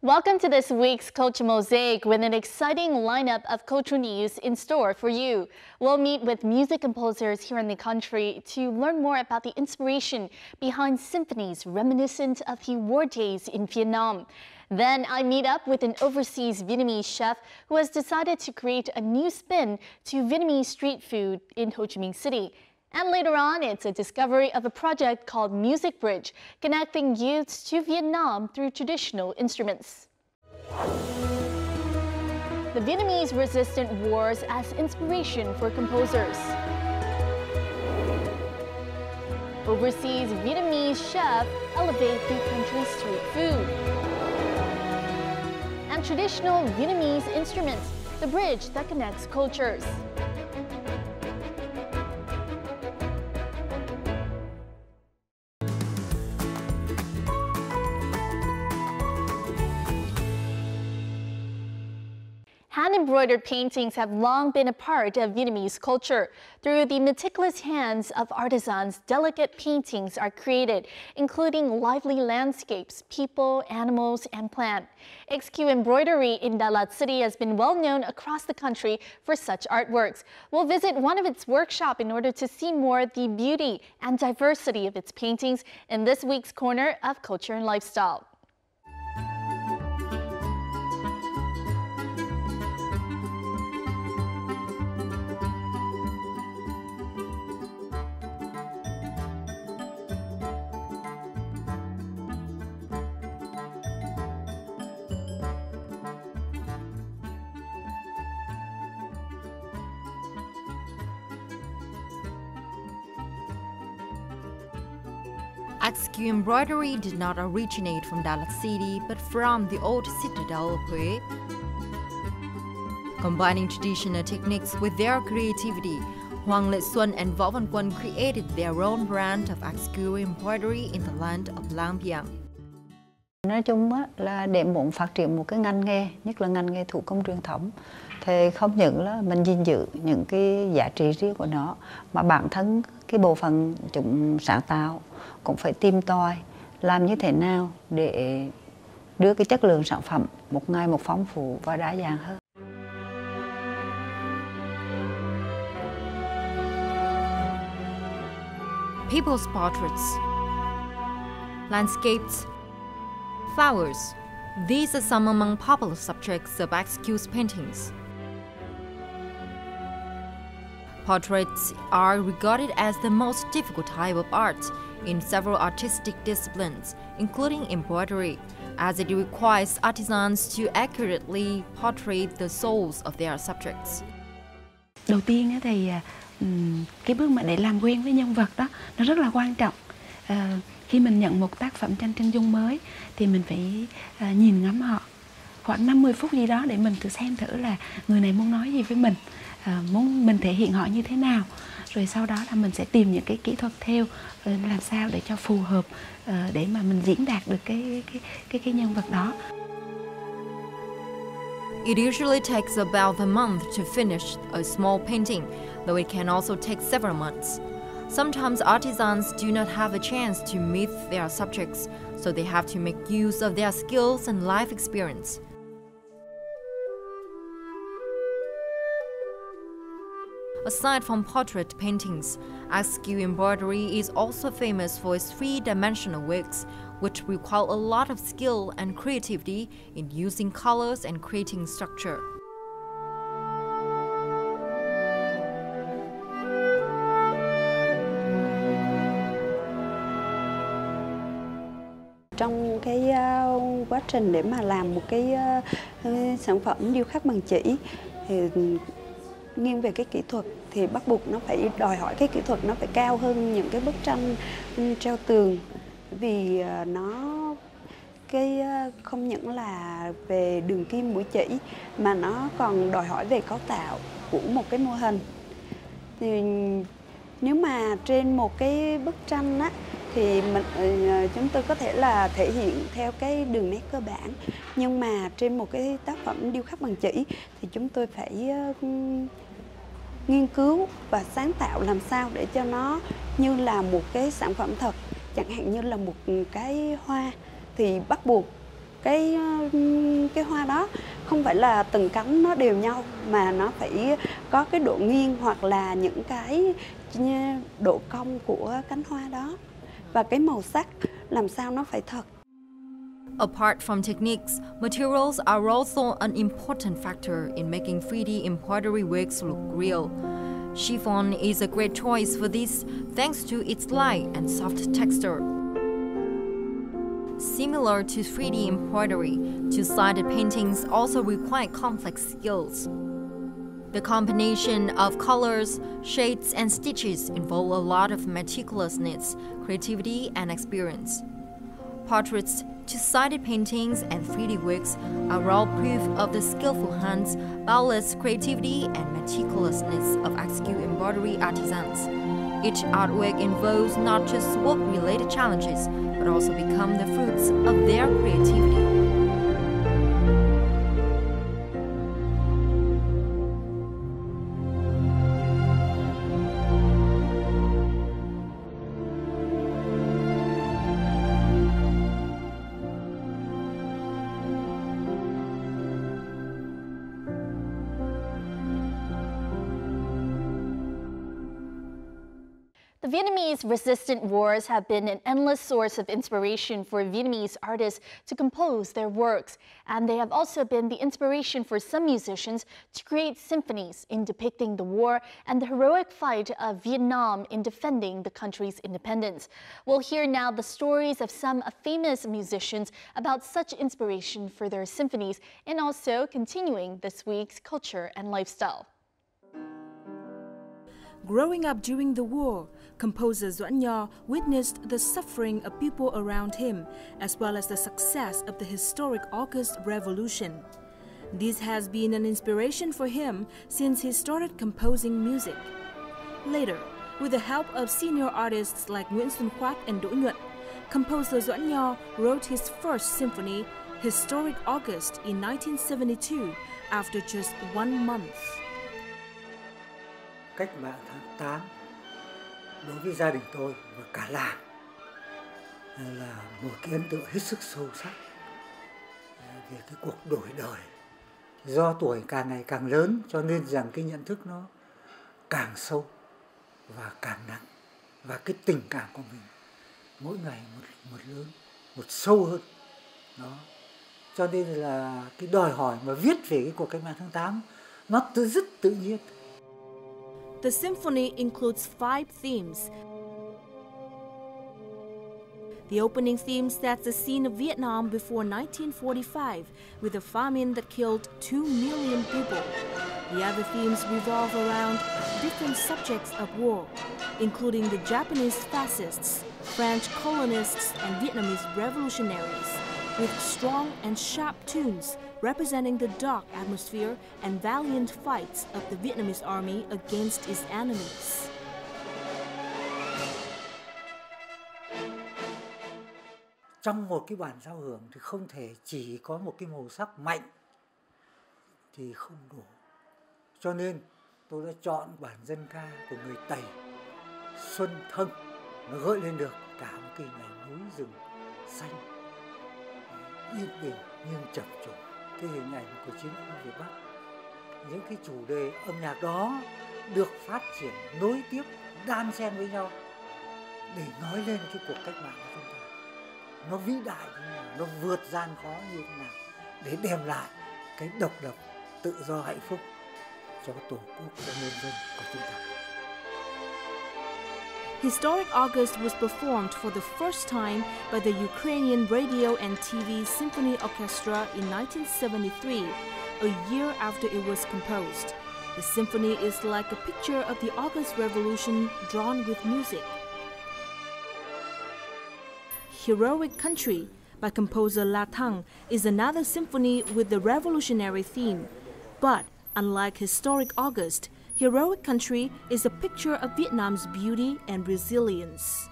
Welcome to this week's Culture Mosaic with an exciting lineup of cultural news in store for you. We'll meet with music composers here in the country to learn more about the inspiration behind symphonies reminiscent of the war days in Vietnam. Then I meet up with an overseas Vietnamese chef who has decided to create a new spin to Vietnamese street food in Ho Chi Minh City. And later on, it's a discovery of a project called Music Bridge, connecting youths to Vietnam through traditional instruments. The Vietnamese resistant wars as inspiration for composers. Overseas Vietnamese chef elevate the country's street food. And traditional Vietnamese instruments, the bridge that connects cultures. Hand-embroidered paintings have long been a part of Vietnamese culture. Through the meticulous hands of artisans, delicate paintings are created, including lively landscapes, people, animals, and plants. XQ Embroidery in Đà Lạt City has been well known across the country for such artworks. We'll visit one of its workshops in order to see more the beauty and diversity of its paintings in this week's corner of Culture and Lifestyle. XQ embroidery did not originate from Đà Lạt City, but from the old citadel of Huế. Combining traditional techniques with their creativity, Hoàng Lệ Xuân and Võ Văn Quân created their own brand of XQ embroidery in the land of Lang Biang. Nói chung là để muốn phát triển một cái ngành nghề, nhất là ngành nghề thủ công truyền thống, thì không những là mình gìn giữ những cái giá trị riêng của nó, mà bản thân cái bộ phận chúng sáng tạo cũng phải tìm tòi làm như thế nào để đưa cái chất lượng sản phẩm một ngày một phong phú và đa dạng hơn. People's portraits, landscapes, flowers. These are some among popular subjects of XQ's paintings. Portraits are regarded as the most difficult type of art in several artistic disciplines, including embroidery, as it requires artisans to accurately portray the souls of their subjects. Đầu tiên thì cái bước mà để làm quen với nhân vật đó nó rất là quan trọng. Khi mình nhận một tác phẩm tranh chân dung mới thì mình phải nhìn ngắm họ khoảng 50 phút gì đó để mình thử xem thử là người này muốn nói gì với mình, muốn mình thể hiện họ như thế nào. Rồi sau đó là mình sẽ tìm những cái kỹ thuật theo làm sao để cho phù hợp để mà mình diễn đạt được cái nhân vật đó. It usually takes about a month to finish a small painting, though it can also take several months. Sometimes artisans do not have a chance to meet their subjects, so they have to make use of their skills and life experience. Aside from portrait paintings, XQ embroidery is also famous for its three-dimensional wigs, which require a lot of skill and creativity in using colors and creating structure. Trong cái quá trình để mà làm một cái sản phẩm điêu khắc bằng chỉ thì nghiêng về cái kỹ thuật thì bắt buộc nó phải đòi hỏi cái kỹ thuật nó phải cao hơn những cái bức tranh treo tường, vì nó không những là về đường kim mũi chỉ mà nó còn đòi hỏi về cấu tạo của một cái mô hình. Thì nếu mà trên một cái bức tranh á thì chúng tôi có thể là thể hiện theo cái đường nét cơ bản, nhưng mà trên một cái tác phẩm điêu khắc bằng chỉ thì chúng tôi phải nghiên cứu và sáng tạo làm sao để cho nó như là một cái sản phẩm thật. Chẳng hạn như là một cái hoa thì bắt buộc cái hoa đó không phải là từng cánh nó đều nhau, mà nó phải có cái độ nghiêng hoặc là những cái độ cong của cánh hoa đó, và cái màu sắc làm sao nó phải thật. Apart from techniques, materials are also an important factor in making 3D embroidery wigs look real. Chiffon is a great choice for this thanks to its light and soft texture. Similar to 3D embroidery, two-sided paintings also require complex skills. The combination of colors, shades, and stitches involve a lot of meticulousness, creativity, and experience. Portraits, two-sided paintings, and 3D wigs are all proof of the skillful hands, boundless creativity, and meticulousness of executed embroidery artisans. Each artwork involves not just work-related challenges, but also become the fruits of their creativity. The Vietnamese resistant wars have been an endless source of inspiration for Vietnamese artists to compose their works, and they have also been the inspiration for some musicians to create symphonies in depicting the war and the heroic fight of Vietnam in defending the country's independence. We'll hear now the stories of some famous musicians about such inspiration for their symphonies, and also continuing this week's culture and lifestyle. Growing up during the war, composer Doãn Nho witnessed the suffering of people around him, as well as the success of the historic August Revolution. This has been an inspiration for him since he started composing music. Later, with the help of senior artists like Nguyễn Xuân Khoác and Đỗ Nhuận, composer Doãn Nho wrote his first symphony, Historic August, in 1972, after just 1 month. Cách mạng tháng 8 đối với gia đình tôi và cả làng là một cái ấn tượng hết sức sâu sắc về cái cuộc đổi đời. Do tuổi càng ngày càng lớn cho nên rằng cái nhận thức nó càng sâu và càng nặng, và cái tình cảm của mình mỗi ngày một lớn, một sâu hơn. Đó. Cho nên là cái đòi hỏi mà viết về cái cuộc cách mạng tháng 8 nó rất tự nhiên. The symphony includes 5 themes. The opening theme sets the scene of Vietnam before 1945, with a famine that killed 2 million people. The other themes revolve around different subjects of war, including the Japanese fascists, French colonists, and Vietnamese revolutionaries, with strong and sharp tunes representing the dark atmosphere and valiant fights of the Vietnamese army against its enemies. Trong một cái bản giao hưởng thì không thể chỉ có một cái màu sắc mạnh thì không đủ. Cho nên tôi đã chọn bản dân ca của người Tây, Xuân Thân. Nó gợi lên được cả một cái hình ảnh núi rừng xanh, yên bình nhưng chập trùng, cái hình ảnh của chiến khu Việt Bắc. Những cái chủ đề âm nhạc đó được phát triển nối tiếp, đan xen với nhau để nói lên cái cuộc cách mạng của chúng ta. Nó vĩ đại như thế nào, nó vượt gian khó như thế nào, để đem lại cái độc lập, tự do, hạnh phúc cho Tổ quốc, cho nhân dân của chúng ta. Historic August was performed for the first time by the Ukrainian Radio and TV Symphony Orchestra in 1973, a year after it was composed. The symphony is like a picture of the August Revolution drawn with music. Heroic Country by composer La Thăng is another symphony with the revolutionary theme, but unlike Historic August, Heroic Country is a picture of Vietnam's beauty and resilience.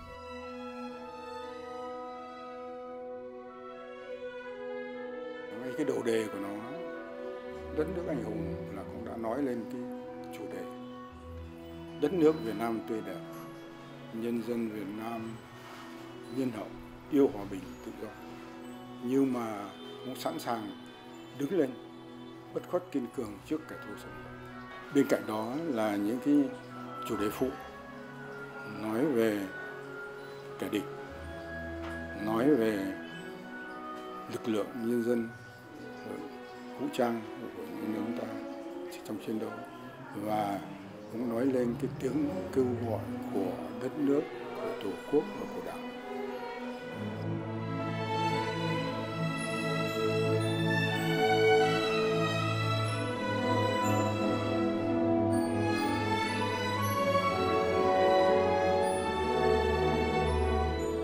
Cái đầu đề của nó, đất nước anh hùng, là cũng đã nói lên cái chủ đề. Đất nước Việt Nam tươi đẹp, nhân dân Việt Nam nhân hậu, yêu hòa bình tự do. Nhưng mà cũng sẵn sàng đứng lên bất khuất kiên cường trước kẻ thù xâm lược. Bên cạnh đó là những cái chủ đề phụ nói về kẻ địch, nói về lực lượng nhân dân vũ trang của nhân dân ta trong chiến đấu, và cũng nói lên cái tiếng kêu gọi của đất nước, của Tổ quốc và của Đảng.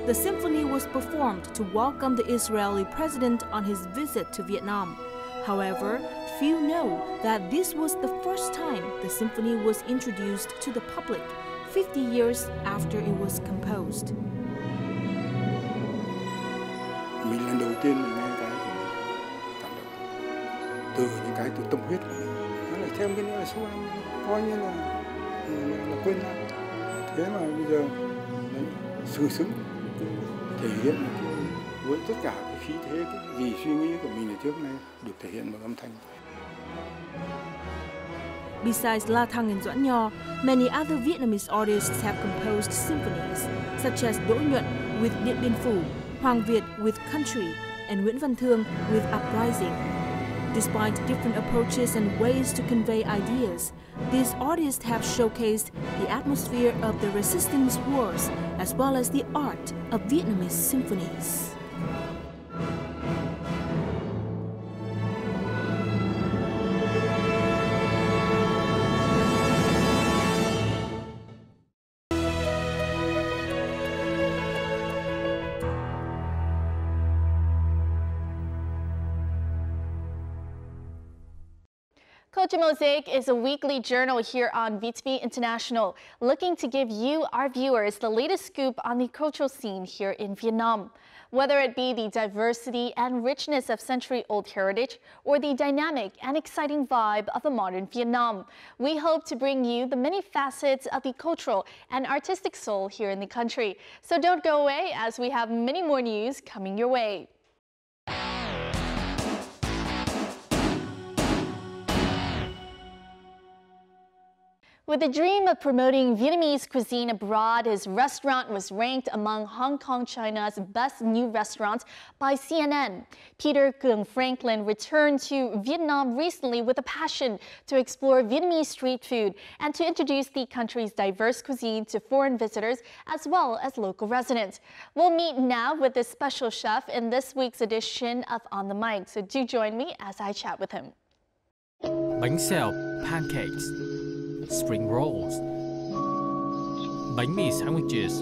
The symphony was performed to welcome the Israeli president on his visit to Vietnam. However, few know that this was the first time the symphony was introduced to the public 50 years after it was composed. Mình lần đầu tiên mình nghe cái của mình cảm động từ những cái từ tâm huyết của mình. Nó lại thêm cái nữa là số năm coi như là quên lãng. Thế mà bây giờ sừng sững thể hiện với tất cả cái khí thế, cái gì suy nghĩ của mình ở trước nay được thể hiện bằng âm thanh. Besides La Thăng and Doãn Nho, many other Vietnamese artists have composed symphonies, such as Đỗ Nhuận with Điện Biên Phủ, Hoàng Việt with Country, and Nguyễn Văn Thương with Uprising. Despite different approaches and ways to convey ideas, these artists have showcased the atmosphere of the resistance wars as well as the art of Vietnamese symphonies. Culture Mosaic is a weekly journal here on VTV International, looking to give you, our viewers, the latest scoop on the cultural scene here in Vietnam. Whether it be the diversity and richness of century-old heritage or the dynamic and exciting vibe of a modern Vietnam, we hope to bring you the many facets of the cultural and artistic soul here in the country. So don't go away, as we have many more news coming your way. With the dream of promoting Vietnamese cuisine abroad, his restaurant was ranked among Hong Kong, China's best new restaurants by CNN. Peter Cuong Franklin returned to Vietnam recently with a passion to explore Vietnamese street food and to introduce the country's diverse cuisine to foreign visitors as well as local residents. We'll meet now with this special chef in this week's edition of On the Mic, so do join me as I chat with him. Bánh xèo, pancakes, spring rolls, bánh mì sandwiches,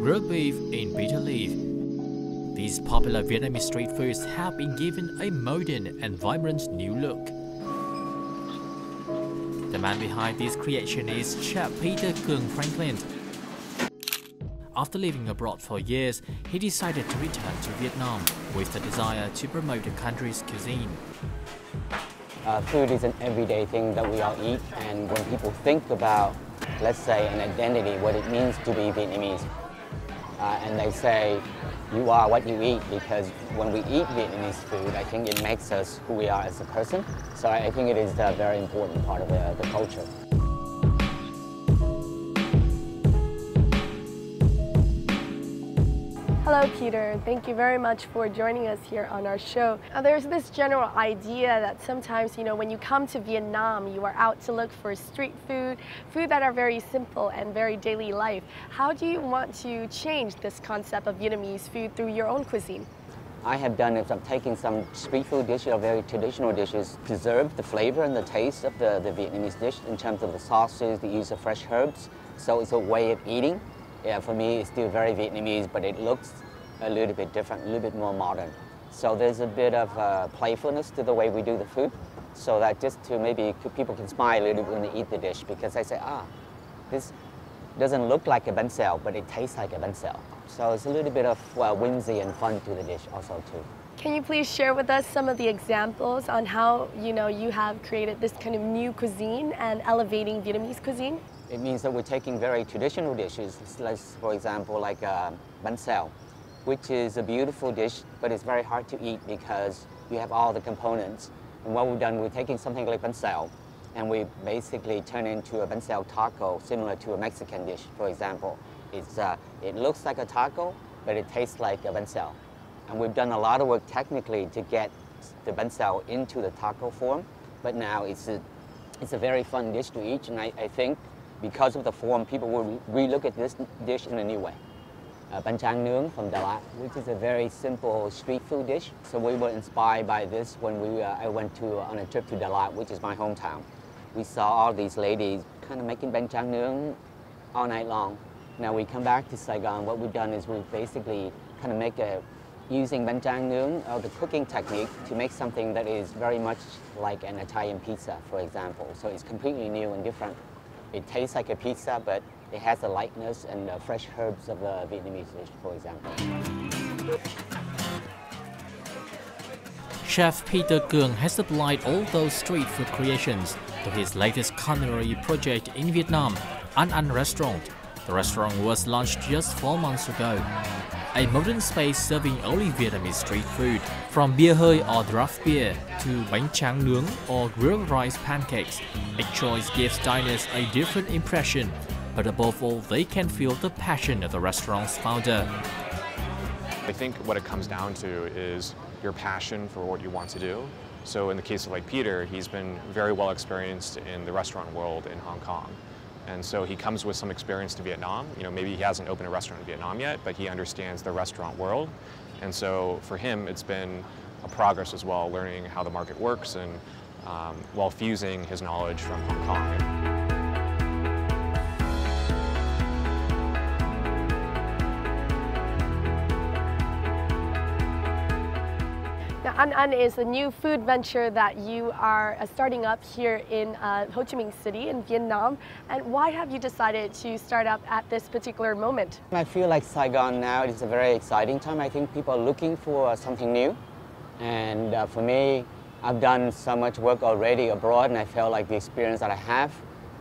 grilled beef in bitter leaf. These popular Vietnamese street foods have been given a modern and vibrant new look. The man behind this creation is Chef Peter Cuong Franklin. After living abroad for years, he decided to return to Vietnam with the desire to promote the country's cuisine. Food is an everyday thing that we all eat, and when people think about, let's say, an identity, what it means to be Vietnamese, and they say, you are what you eat, because when we eat Vietnamese food, I think it makes us who we are as a person. So I think it is a very important part of the culture. Hello, Peter. Thank you very much for joining us here on our show. There's this general idea that sometimes, when you come to Vietnam, you are out to look for street food that are very simple and very daily life. How do you want to change this concept of Vietnamese food through your own cuisine? I have done it. I'm taking some street food dishes or very traditional dishes, preserve the flavor and the taste of the Vietnamese dish in terms of the sauces, the use of fresh herbs. So it's a way of eating. Yeah, for me, it's still very Vietnamese, but it looks a little bit different, a little bit more modern. So there's a bit of playfulness to the way we do the food, so that just to maybe people can smile a little bit when they eat the dish, because they say, this doesn't look like a bánh xèo, but it tastes like a bánh xèo. So it's a little bit of whimsy and fun to the dish also too. Can you please share with us some of the examples on how you have created this kind of new cuisine and elevating Vietnamese cuisine? It means that we're taking very traditional dishes, for example, like bánh xèo. which is a beautiful dish, but it's very hard to eat because you have all the components. And what we've done, we're taking something like bánh xèo, and we basically turn it into a bánh xèo taco, similar to a Mexican dish, for example. It looks like a taco, but it tastes like a bánh xèo. And we've done a lot of work technically to get the bánh xèo into the taco form, but now it's a very fun dish to eat, and I think because of the form, people will relook at this dish in a new way. Bánh tráng nướng from Đà Lạt, which is a very simple street food dish. So we were inspired by this when I went on a trip to Đà Lạt, which is my hometown. We saw all these ladies kind of making bánh tráng nướng all night long. Now we come back to Saigon, what we've done is we basically kind of using bánh tráng nướng, the cooking technique, to make something that is very much like an Italian pizza, for example. So it's completely new and different. It tastes like a pizza, but it has the lightness and the fresh herbs of a Vietnamese dish, for example. Chef Peter Cuisine has applied all those street food creations to his latest culinary project in Vietnam, An Restaurant. The restaurant was launched just 4 months ago. A modern space serving only Vietnamese street food, from beer hơi or draft beer to bánh tráng nướng or grilled rice pancakes. Each choice gives diners a different impression, but above all, they can feel the passion of the restaurant's founder. I think what it comes down to is your passion for what you want to do. So in the case of like Peter, he's been very well experienced in the restaurant world in Hong Kong. And so he comes with some experience to Vietnam. You know, maybe he hasn't opened a restaurant in Vietnam yet, but he understands the restaurant world. And so for him, it's been a progress as well, learning how the market works and while fusing his knowledge from Hong Kong. An is a new food venture that you are starting up here in Ho Chi Minh City in Vietnam. And why have you decided to start up at this particular moment? I feel like Saigon now is a very exciting time. I think people are looking for something new. And for me, I've done so much work already abroad, and I felt like the experience that I have,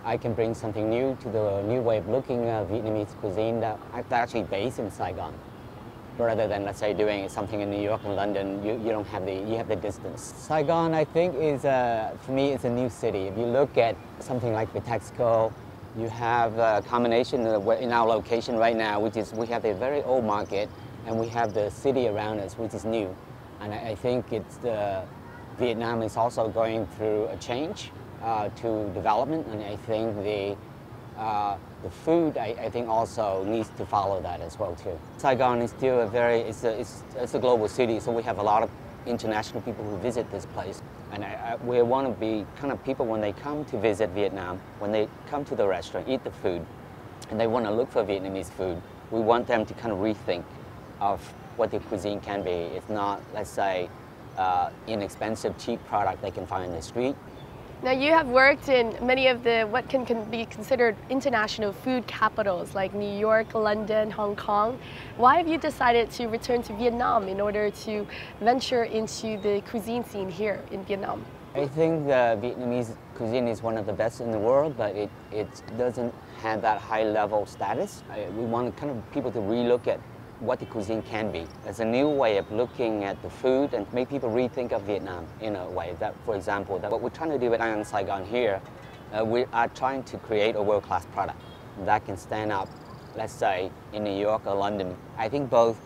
I can bring something new to the new way of looking at Vietnamese cuisine that's actually based in Saigon. Rather than, let's say, doing something in New York and London, you don't have you have the distance. Saigon, I think, is for me, it's a new city. If you look at something like the Texaco, you have a combination in our location right now, which is we have a very old market, and we have the city around us, which is new. And I think Vietnam is also going through a change to development, and I think the food, I think, also needs to follow that as well too. Saigon is still it's a global city, so we have a lot of international people who visit this place. And we want to be kind of people when they come to visit Vietnam, when they come to the restaurant, eat the food, and they want to look for Vietnamese food, we want them to kind of rethink of what the cuisine can be. It's not, let's say, inexpensive, cheap product they can find in the street. Now you have worked in many of what can be considered international food capitals like New York, London, Hong Kong. Why have you decided to return to Vietnam in order to venture into the cuisine scene here in Vietnam? I think the Vietnamese cuisine is one of the best in the world, but it doesn't have that high level status. We want kind of people to relook at what the cuisine can be. It's a new way of looking at the food and make people rethink of Vietnam in a way that, for example, that what we're trying to do at An Saigon here, we are trying to create a world-class product that can stand up, let's say, in New York or London. I think both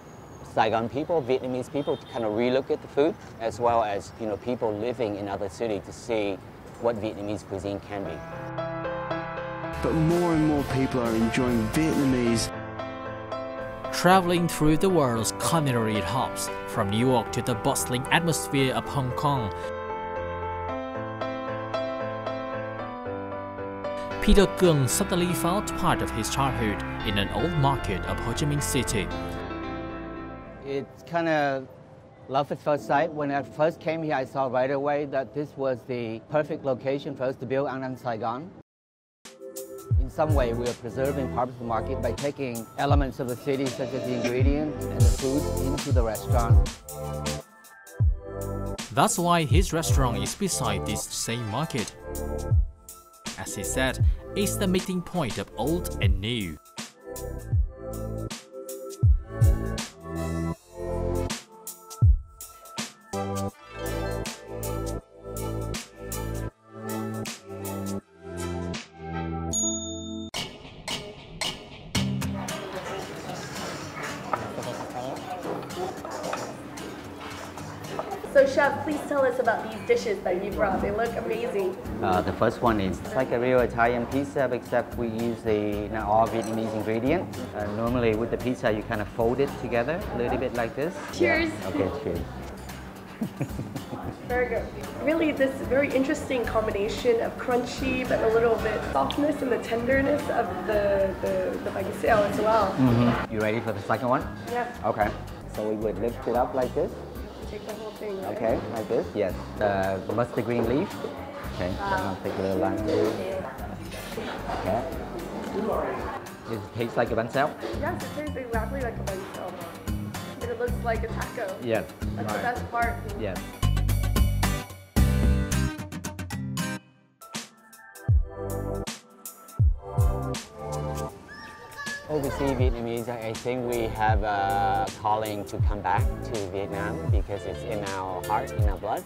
Saigon people, Vietnamese people, to kind of relook at the food, as well as people living in other cities to see what Vietnamese cuisine can be. But more and more people are enjoying Vietnamese. Traveling through the world's culinary hubs, from New York to the bustling atmosphere of Hong Kong, Peter Cuisine suddenly felt part of his childhood in an old market of Ho Chi Minh City. It's kind of love at first sight. When I first came here, I saw right away that this was the perfect location for us to build An Saigon. In some way, we are preserving part of the market by taking elements of the city, such as the ingredients and the food, into the restaurant. That's why his restaurant is beside this same market. As he said, it's the meeting point of old and new. So chef, please tell us about these dishes that you brought. They look amazing. The first one is like a real Italian pizza, except we use all Vietnamese ingredients. Normally with the pizza, you kind of fold it together a little bit like this. Cheers. Yeah. Okay, cheers. Very good. Really, this very interesting combination of crunchy but a little bit softness and the tenderness of the bánh xèo as well. You ready for the second one? Yeah. Okay. So we would lift it up like this. Take the whole thing, right? Okay, like this. Yes. The mustard green leaf. Okay. Then I'll take a little lime. Okay. Does it taste like a bánh xèo? Yes, it tastes exactly like a bánh xèo. But it looks like a taco. Yes. That's the best part. Yes. Overseas Vietnamese, I think we have a calling to come back to Vietnam because it's in our heart, in our blood.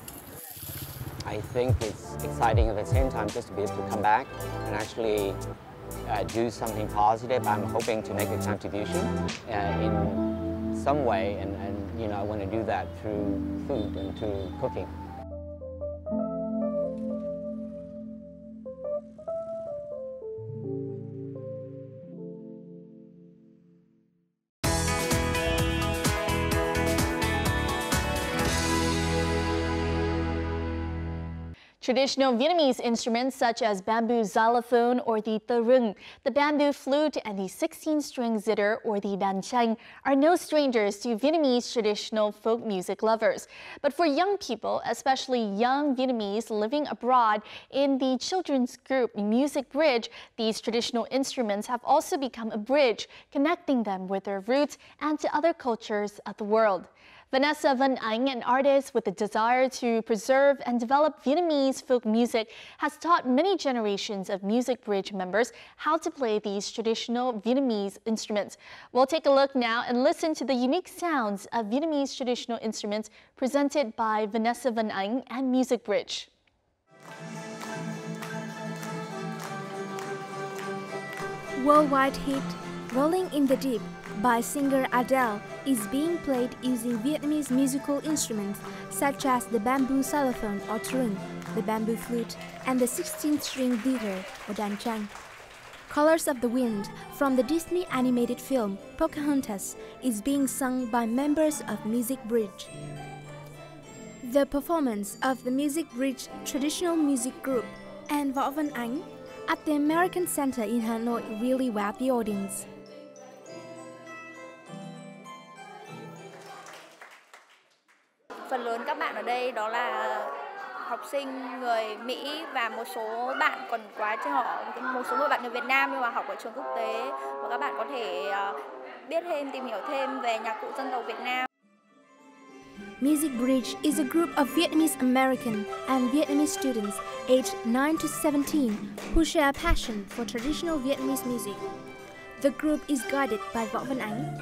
I think it's exciting at the same time just to be able to come back and actually do something positive. I'm hoping to make a contribution in some way, and you know, I want to do that through food and through cooking. Traditional Vietnamese instruments such as bamboo xylophone or the Turkle, the bamboo flute, and the 16-string zither or the đàn tranh are no strangers to Vietnamese traditional folk music lovers. But for young people, especially young Vietnamese living abroad in the children's group Music Bridge, these traditional instruments have also become a bridge connecting them with their roots and to other cultures of the world. Vanessa Van Anh, an artist with a desire to preserve and develop Vietnamese folk music, has taught many generations of Music Bridge members how to play these traditional Vietnamese instruments. We'll take a look now and listen to the unique sounds of Vietnamese traditional instruments presented by Vanessa Van Anh and Music Bridge. Worldwide hit Rolling in the Deep by singer Adele is being played using Vietnamese musical instruments such as the bamboo xylophone or truong, the bamboo flute, and the 16-string zither or đàn tranh. Colors of the Wind from the Disney animated film Pocahontas is being sung by members of Music Bridge. The performance of the Music Bridge traditional music group and Võ Văn Ánh at the American Center in Hanoi really wowed the audience. Phần lớn các bạn ở đây đó là học sinh người Mỹ và một số bạn còn quá chứ họ một số người bạn người Việt Nam nhưng mà học ở trường quốc tế, và các bạn có thể biết thêm, tìm hiểu thêm về nhạc cụ dân tộc Việt Nam. Music Bridge is a group of Vietnamese American and Vietnamese students aged 9 to 17 who share a passion for traditional Vietnamese music. The group is guided by Võ Văn Ánh.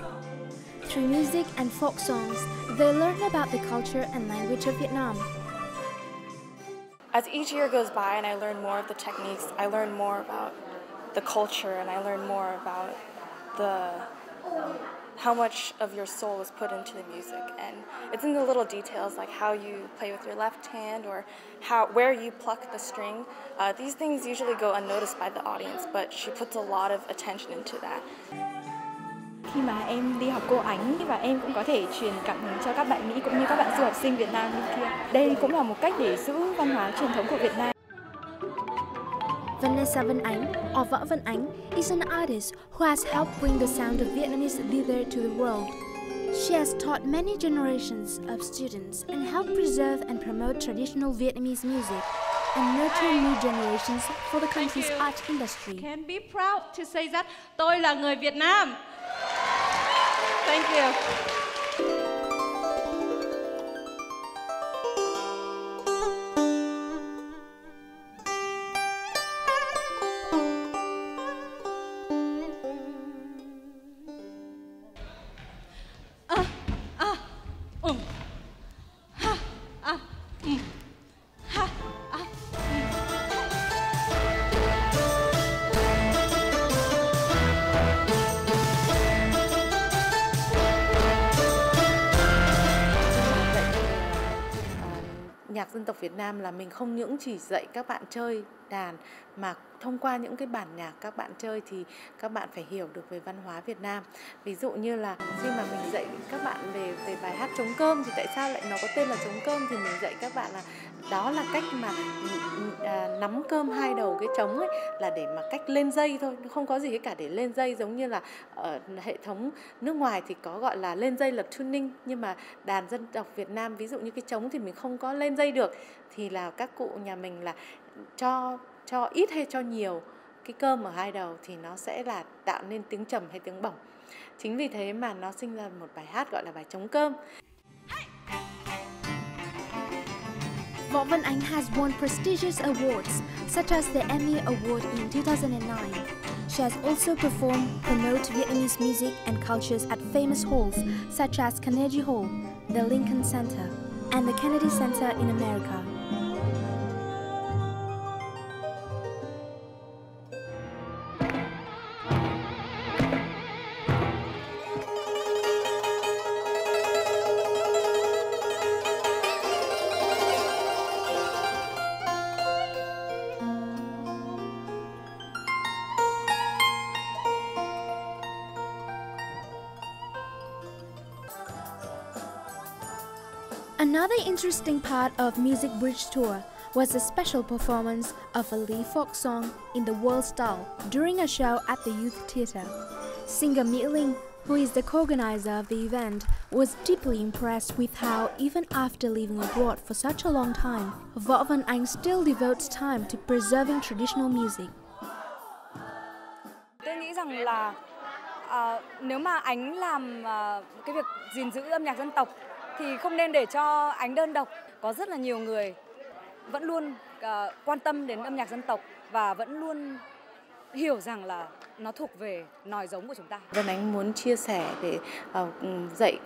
Through music and folk songs, they learn about the culture and language of Vietnam. As each year goes by and I learn more of the techniques, I learn more about the culture and I learn more about how much of your soul is put into the music. And it's in the little details like how you play with your left hand or where you pluck the string. These things usually go unnoticed by the audience, but she puts a lot of attention into that. Khi mà em đi học cô Ánh và em cũng có thể truyền cảm hứng cho các bạn Mỹ cũng như các bạn du học sinh Việt Nam bên kia. Đây cũng là một cách để giữ văn hóa truyền thống của Việt Nam. Vanessa Van Anh, or Võ Văn Ánh, is an artist who has helped bring the sound of Vietnamese zither to the world. She has taught many generations of students and helped preserve and promote traditional Vietnamese music and nurture new generations for the country's art industry. Can be proud to say that tôi là người Việt Nam. Thank you. nhạc dân tộc Việt Nam là mình không những chỉ dạy các bạn chơi đàn, mà thông qua những cái bản nhạc các bạn chơi thì các bạn phải hiểu được về văn hóa Việt Nam. Ví dụ như là khi mà mình dạy các bạn về bài hát trống cơm thì tại sao lại nó có tên là trống cơm, thì mình dạy các bạn là đó là cách mà nắm cơm hai đầu cái trống ấy, là để mà cách lên dây thôi, không có gì hết cả để lên dây. Giống như là ở hệ thống nước ngoài thì có gọi là lên dây là tuning, nhưng mà đàn dân tộc Việt Nam ví dụ như cái trống thì mình không có lên dây được, thì là các cụ nhà mình là cho ít hay cho nhiều cái cơm ở hai đầu thì nó sẽ là tạo nên tiếng trầm hay tiếng bổng. Chính vì thế mà nó sinh ra một bài hát gọi là bài trống cơm. Võ Văn Ánh has won prestigious awards, such as the Emmy Award in 2009. She has also performed, promote Vietnamese music and cultures at famous halls such as Carnegie Hall, the Lincoln Center, and the Kennedy Center in America. Another interesting part of Music Bridge Tour was a special performance of a Lee folk song in the world style during a show at the Youth Theatre. Singer Mỹ Linh, who is the co-organizer of the event, was deeply impressed with how, even after living abroad for such a long time, Võ Văn Ánh still devotes time to preserving traditional music. Tôi nghĩ rằng là nếu mà Ánh làm cái việc gìn giữ âm nhạc dân tộc thì không nên để cho Ánh đơn độc. Có rất là nhiều người vẫn luôn quan tâm đến âm nhạc dân tộc và vẫn luôn hiểu rằng là nó thuộc về nòi giống của chúng ta. Vân Ánh muốn chia sẻ để dạy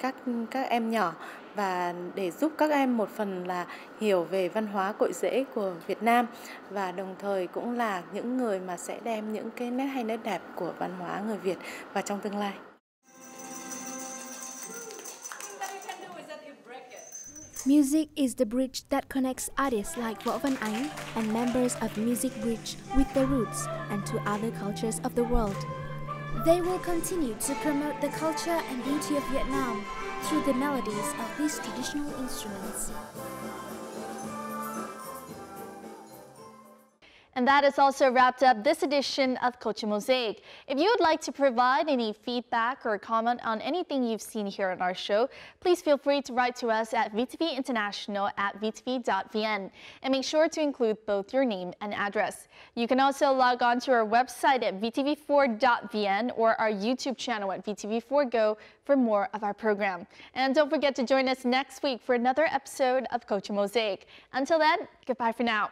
các em nhỏ và để giúp các em một phần là hiểu về văn hóa cội rễ của Việt Nam, và đồng thời cũng là những người mà sẽ đem những cái nét hay nét đẹp của văn hóa người Việt vào trong tương lai. Music is the bridge that connects artists like Võ Văn Ánh and members of Music Bridge with their roots and to other cultures of the world. They will continue to promote the culture and beauty of Vietnam through the melodies of these traditional instruments. And that has also wrapped up this edition of Culture Mosaic. If you would like to provide any feedback or comment on anything you've seen here on our show, please feel free to write to us at vtvinternational@vtv.vn, and make sure to include both your name and address. You can also log on to our website at vtv4.vn or our YouTube channel at vtv4go for more of our program. And don't forget to join us next week for another episode of Culture Mosaic. Until then, goodbye for now.